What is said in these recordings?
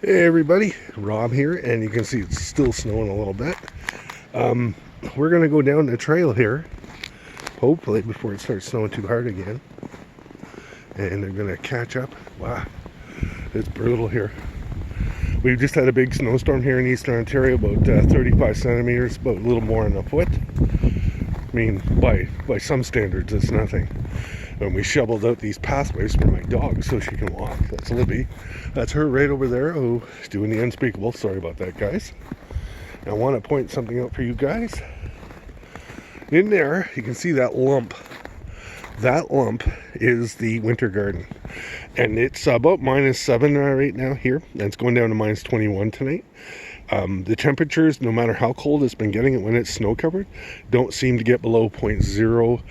Hey everybody, Rob here, and you can see it's still snowing a little bit. We're going to go down the trail here, hopefully before it starts snowing too hard again. And they're going to catch up. Wow, it's brutal here. We've just had a big snowstorm here in Eastern Ontario, about 35 centimeters, about a little more than a foot. I mean, by some standards, it's nothing. And we shoveled out these pathways for my dog so she can walk. That's Libby. That's her right over there. Oh, she's doing the unspeakable. Sorry about that, guys. I want to point something out for you guys. In there, you can see that lump. That lump is the winter garden. And it's about -7 right now here. And it's going down to -21 tonight. The temperatures, no matter how cold it's been getting it when it's snow covered, don't seem to get below -0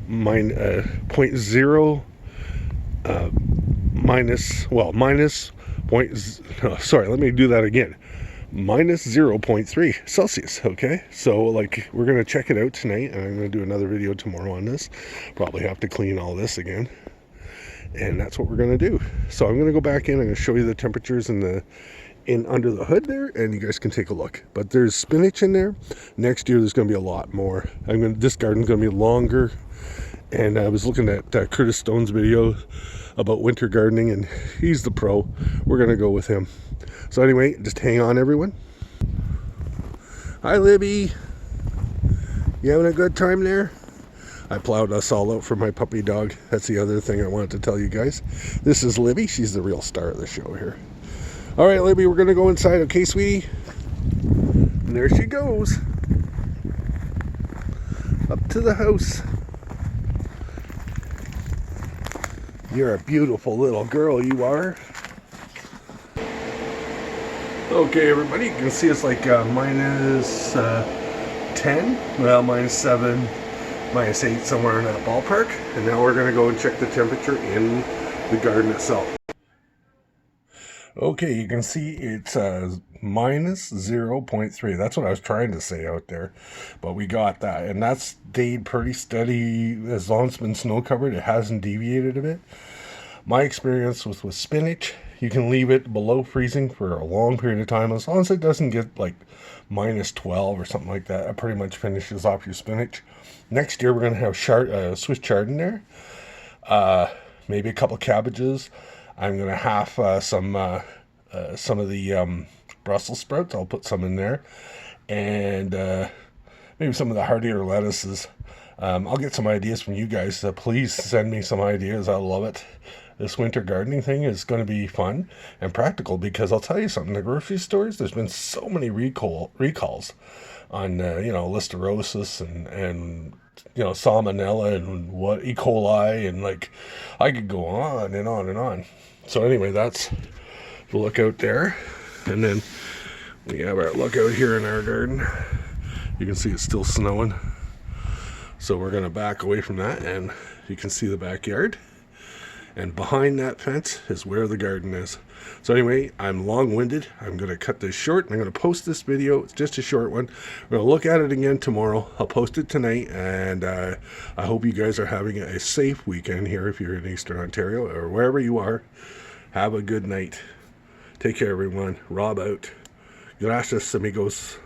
-0.3 Celsius. Okay, so like we're gonna check it out tonight, and I'm gonna do another video tomorrow on this. Probably have to clean all this again, and that's what we're gonna do. So I'm gonna go back in. I'm gonna show you the temperatures in under the hood there, and you guys can take a look. But there's spinach in there. Next year there's going to be a lot more. This garden's going to be longer. And I was looking at Curtis Stone's video about winter gardening, and he's the pro. We're going to go with him. So anyway, just hang on, everyone. Hi, Libby. You having a good time there? I plowed us all out for my puppy dog. That's the other thing I wanted to tell you guys. This is Libby. She's the real star of the show here. All right, Libby, we're going to go inside, okay, sweetie? And there she goes. Up to the house. You're a beautiful little girl, you are. Okay, everybody, you can see it's like -10. Well, -7, -8, somewhere in that ballpark. And now we're going to go and check the temperature in the garden itself. Okay, you can see it's -0.3. That's what I was trying to say out there, but we got that, and that's stayed pretty steady as long as it's been snow covered. It hasn't deviated a bit. My experience with spinach, you can leave it below freezing for a long period of time as long as it doesn't get like -12 or something like that. It pretty much finishes off your spinach. Next year we're going to have Swiss chard in there, maybe a couple cabbages. I'm going to have some of the Brussels sprouts. I'll put some in there. And maybe some of the hardier lettuces. I'll get some ideas from you guys. Please send me some ideas. I love it. This winter gardening thing is going to be fun and practical, because I'll tell you something. The grocery stores, there's been so many recalls on, listerosis and salmonella and what E. coli, and like I could go on and on and on. So anyway, that's the lookout there, and then we have our lookout here in our garden. You can see it's still snowing, so we're going to back away from that, and you can see the backyard. And behind that fence is where the garden is. So anyway, I'm long-winded. I'm going to cut this short, and I'm going to post this video. It's just a short one. We're going to look at it again tomorrow. I'll post it tonight, and I hope you guys are having a safe weekend here if you're in Eastern Ontario or wherever you are. Have a good night. Take care, everyone. Rob out. Gracias, amigos.